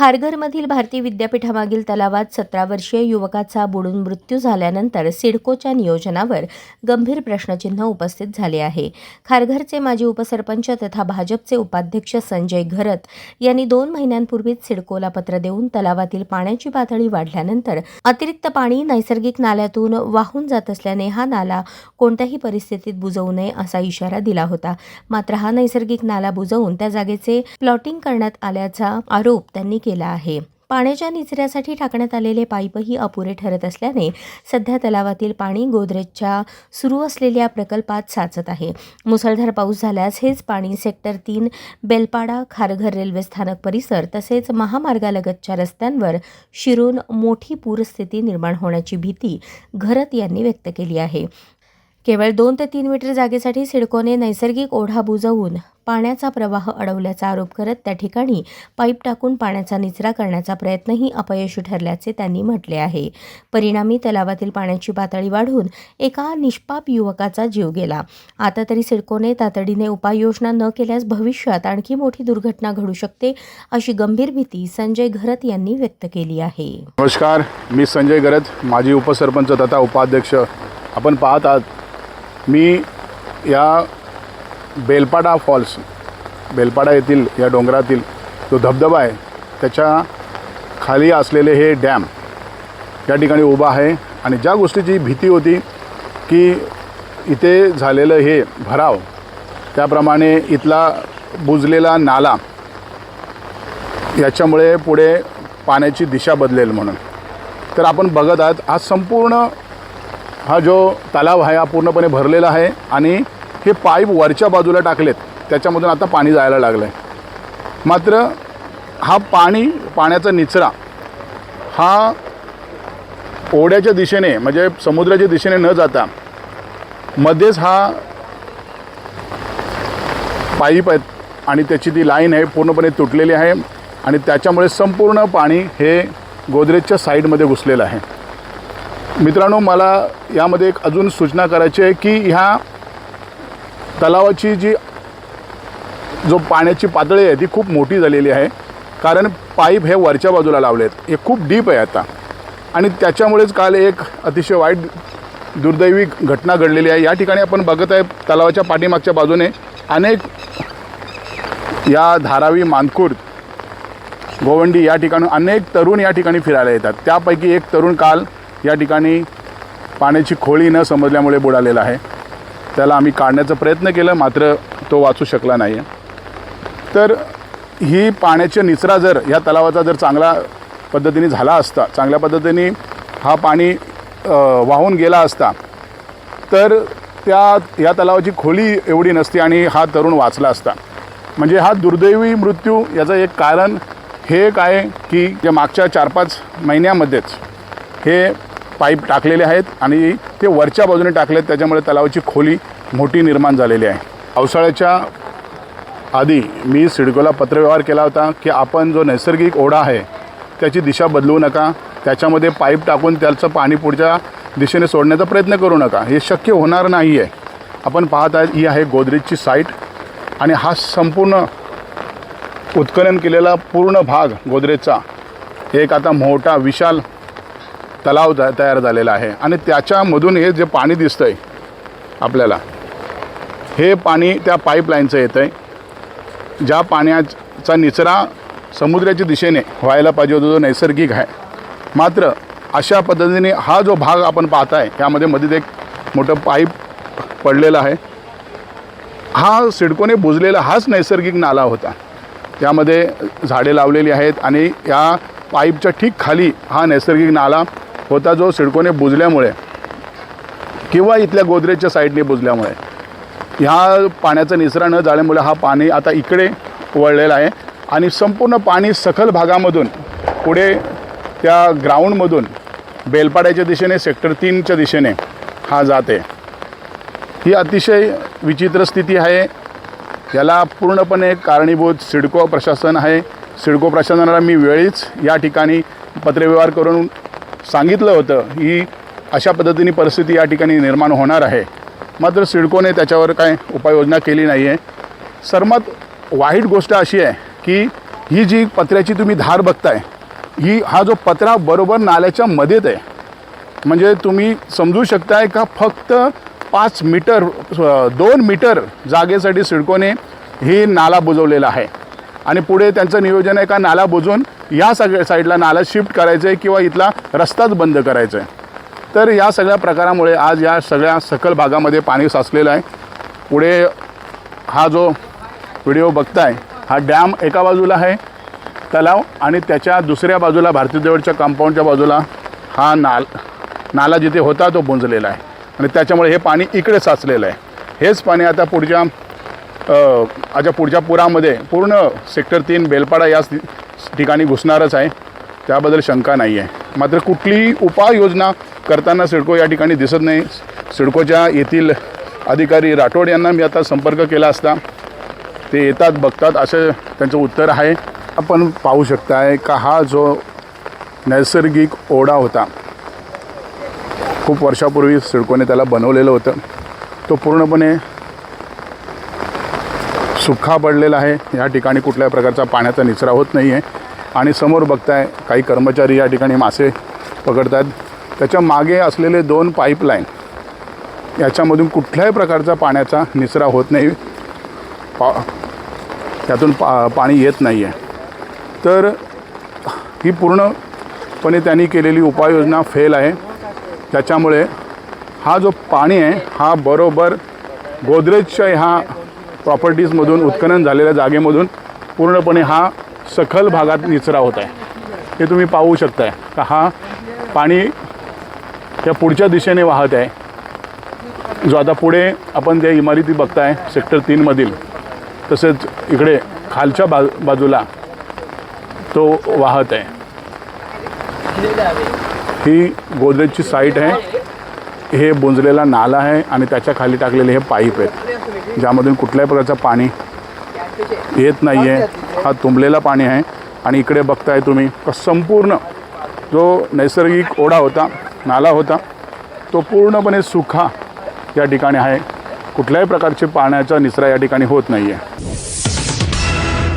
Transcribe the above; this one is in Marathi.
खारघरमधील भारतीय विद्यापीठामागील तलावात 17 वर्षीय युवकाचा बुडून मृत्यू झाल्यानंतर सिडकोच्या नियोजनावर गंभीर प्रश्नचिन्ह उपस्थित झाले आहे. खारघरचे माजी उपसरपंच तथा भाजपचे उपाध्यक्ष संजय घरत यांनी 2 महिन्यांपूर्वीच सिडकोला पत्र देऊन तलावातील पाण्याची पातळी वाढल्यानंतर अतिरिक्त पाणी नैसर्गिक नाल्यातून वाहून जात असल्याने हा नाला कोणत्याही परिस्थितीत बुजवू नये असा इशारा दिला होता. मात्र हा नैसर्गिक नाला बुजवून त्या जागेचे प्लॉटिंग करण्यात आल्याचा आरोप त्यांनी केला आहे. पाण्याच्या निचऱ्यासाठी टाकण्यात आलेले पाईपही अपुरे ठरत असल्याने सध्या तलावातील पाणी गोदरेजच्या सुरू असलेल्या प्रकल्पात साचत आहे. मुसळधार पाऊस झाल्यास हेच पाणी सेक्टर 3 बेलपाडा खारघर रेल्वे स्थानक परिसर तसेच महामार्गालगतच्या रस्त्यांवर शिरून मोठी पूरस्थिती निर्माण होण्याची भीती घरत यांनी व्यक्त केली आहे. केवळ 2 ते 3 मीटर जागेसाठी सिडकोने नैसर्गिक ओढा बुजवून पाण्याचा प्रवाह अडवल्याचा आरोप करत त्या ठिकाणी पाईप टाकून पाण्याचा निचरा करण्याचा प्रयत्नही अपयशी ठरल्याचे त्यांनी म्हटले आहे. परिणामी तलावातील पाण्याची पातळी वाढून एका निष्पाप युवकाचा जीव गेला. आता तरी सिडकोने तातडीने उपाययोजना न केल्यास भविष्यात आणखी मोठी दुर्घटना घडू शकते अशी गंभीर भीती संजय घरत यांनी व्यक्त केली आहे. नमस्कार, मी संजय घरत, माजी उपसरपंच तथा उपाध्यक्ष. आपण पाहत आहात मी या बेलपाडा फॉल्स, बेलपाडा येथील या डोंगरातील जो धबधबा आहे त्याच्या खाली असलेले हे डॅम या ठिकाणी उभा आहे. आणि ज्या गोष्टीची भीती होती की इथे झालेलं हे भराव, त्याप्रमाणे इथला बुजलेला नाला याच्यामुळे पुढे पाण्याची दिशा बदलेल म्हणून, तर आपण बघत आहात हा संपूर्ण हा जो तलाव आहे हा पूर्णपणे भरलेला आहे आणि हे पाईप वरच्या बाजूला टाकलेत, त्याच्यामधून आता पाणी जायला लागलं आहे. मात्र हा पाण्याचा निचरा हा ओढ्याच्या दिशेने म्हणजे समुद्राच्या दिशेने न जाता मध्येच हा पाईप आहे आणि त्याची ती लाईन आहे पूर्णपणे तुटलेली आहे आणि त्याच्यामुळे संपूर्ण पाणी हे गोदरेजच्या साईडमध्ये घुसलेलं आहे. मित्रांनो, मला यामध्ये एक अजून सूचना करायची आहे की ह्या तलावाची जो पाण्याची पातळी आहे ती खूप मोठी झालेली आहे, कारण पाईप हे वरच्या बाजूला लावले आहेत. हे खूप डीप आहे आता आणि त्याच्यामुळेच काल एक अतिशय वाईट दुर्दैवी घटना घडलेली आहे. या ठिकाणी आपण बघत आहे तलावाच्या पाठीमागच्या बाजूने अनेक या धारावी, मानखुर्द, गोवंडी या ठिकाणी अनेक तरुण या ठिकाणी फिरायला येतात. त्यापैकी एक तरुण काल या ठिकाणी पाण्याची खोली न समजल्यामुळे बुडालेला आहे. त्याला आम्ही काढण्याचा प्रयत्न केला, मात्र तो वाचू शकला नाही. तर ही पाण्याचा निचरा जर या तलावाचा जर चांगल्या पद्धतीने झाला असता, चांगल्या पद्धतीने हा पाणी वाहून गेला असता, तर या तलावाची खोली एवढी नसती आणि हा तरुण वाचला असता. म्हणजे हा दुर्दैवी मृत्यू याचं एक कारण हे काय की जे मागच्या 4-5 महिन्यामध्येच हे पाईप टाकलेले आहेत आणि ते वरच्या बाजूने टाकलेत, त्याच्यामुळे तलावाची खोली मोठी निर्माण झालेली आहे. पावसाळ्याच्या आधी मी सिडकोला पत्रव्यवहार केला होता की आपण जो नैसर्गिक ओढा आहे त्याची दिशा बदलू नका, त्याच्यामध्ये पाईप टाकून त्याचं पाणी पुढच्या दिशेने सोडण्याचा प्रयत्न करू नका. हे शक्य होणार नाही आहे. आपण पाहत आहात ही आहे गोदरेजची साईट आणि हा संपूर्ण उत्खनन केलेला पूर्ण भाग गोदरेजचा एक आता मोठा विशाल तलाव तयार झालेला आहे आणि त्याच्यामधून हे जे पाणी दिसतं आहे आपल्याला, हे पाणी त्या पाईपलाईनचं येतं आहे. ज्या पाण्याचा निचरा समुद्राच्या दिशेने व्हायला पाहिजे होता, जो नैसर्गिक आहे. मात्र अशा पद्धतीने हा जो भाग आपण पाहत आहे यामध्ये मध्ये एक मोठं पाईप पडलेलं आहे. हा सिडकोने बुजलेला हाच नैसर्गिक नाला होता. त्यामध्ये झाडे लावलेली आहेत आणि या पाईपच्या ठीक खाली हा नैसर्गिक नाला होता, जो सिडकोने बुजल्यामुळे किंवा इथल्या गोदरेजच्या साईडने बुजल्यामुळे ह्या पाण्याचा निचरा न झाल्यामुळे हा पाणी आता इकडे वळलेला आहे आणि संपूर्ण पाणी सखल भागामधून पुढे त्या ग्राउंडमधून बेलपाड्याच्या दिशेने सेक्टर 3च्या दिशेने हा जाते. ही अतिशय विचित्र स्थिती आहे. याला पूर्णपणे कारणीभूत सिडको प्रशासन आहे. सिडको प्रशासनाला मी वेळीच या ठिकाणी पत्रव्यवहार करून सांगितलं होतं की अशा पद्धतीने परिस्थिती या ठिकाणी निर्माण होणार आहे. मात्र सिडकोने त्याच्यावर काय उपाययोजना केली नाही आहे. सर्वात वाईट गोष्ट अशी आहे की ही जी पत्र्याची तुम्ही धार बघताय, हा जो पत्रा बरोबर नाल्याच्या मध्येच आहे. म्हणजे तुम्ही समजू शकताय का फक्त 5 मीटर 2 मीटर जागेसाठी सिडकोने ही नाला बुजवलेला आहे. आणि पुढे त्यांचं नियोजन आहे का नाला बुजवून या सगळ्या साईडला नाला शिफ्ट करायचं आहे किंवा इथला रस्ताच बंद करायचा आहे. तर या सगळ्या प्रकारामुळे आज या सगळ्या सखल भागामध्ये पाणी साचलेलं आहे. पुढे हा जो व्हिडिओ बघताय, हा डॅम एका बाजूला आहे तलाव, आणि त्याच्या दुसऱ्या बाजूला भारतीय देवळच्या कंपाऊंडच्या बाजूला हा नाला जिथे होता तो बुंजलेला आहे. आणि त्याच्यामुळे हे पाणी इकडे साचलेलं आहे. हेच पाणी आता पुढच्या पुरामध्ये पूर्ण सेक्टर 3 बेलपाडा या ठिकाणी घुसणारच आहे, त्याबद्दल शंका नाही आहे. मात्र कुठलीही उपाययोजना करताना सिडको या ठिकाणी दिसत नाही. सिडकोच्या येथील अधिकारी राठोड यांना मी आता संपर्क केला असता ते येतात बघतात असं त्यांचं उत्तर आहे. आपण पाहू शकताय का हा जो नैसर्गिक ओढा होता, खूप वर्षापूर्वी सिडकोने त्याला बनवलेलं होतं, तो पूर्णपणे सुखा पडलेला आहे. या ठिकाणी कुठल्याही प्रकारचा पाण्याचा निचरा होत नाही आहे. आणि समोर बघताय काही कर्मचारी या ठिकाणी मासे पकडतात. त्याच्या मागे असलेले 2 पाईपलाईन, याच्यामधून कुठल्याही प्रकारचा पाण्याचा निचरा होत नाही, त्यातून पाणी येत नाही आहे. तर ही पूर्णपणे त्यांनी केलेली उपाययोजना फेल आहे. त्याच्यामुळे हा जो पाणी आहे हा बरोबर गोदरेजच्या ह्या प्रॉपर्टीजमधून उत्खनन झालेल्या जागेमधून पूर्णपणे हा सखल भागात निचरा होत आहे. हे तुम्ही पाहू शकताय का हा पाणी त्या पुढच्या दिशेने वाहत आहे. जो आता पुढे आपण त्या इमारती बघताय सेक्टर 3 मधील, तसेच इकडे खालच्या बाजूला तो वाहत आहे. ही गोदरेजची साईट आहे. हे बुंजलेला नाला आहे आणि त्याच्या खाली टाकलेले हे पाईप आहेत, ज्यामधून कुठल्याही प्रकारचं पाणी येत नाही आहे. हा तुंबलेला पाणी आहे. आणि इकडे बघताय तुम्ही का संपूर्ण जो नैसर्गिक ओढा होता, नाला होता, तो पूर्णपणे सुखा या ठिकाणी आहे. कुठल्याही प्रकारचे पाण्याचा निचरा या ठिकाणी होत नाही आहे.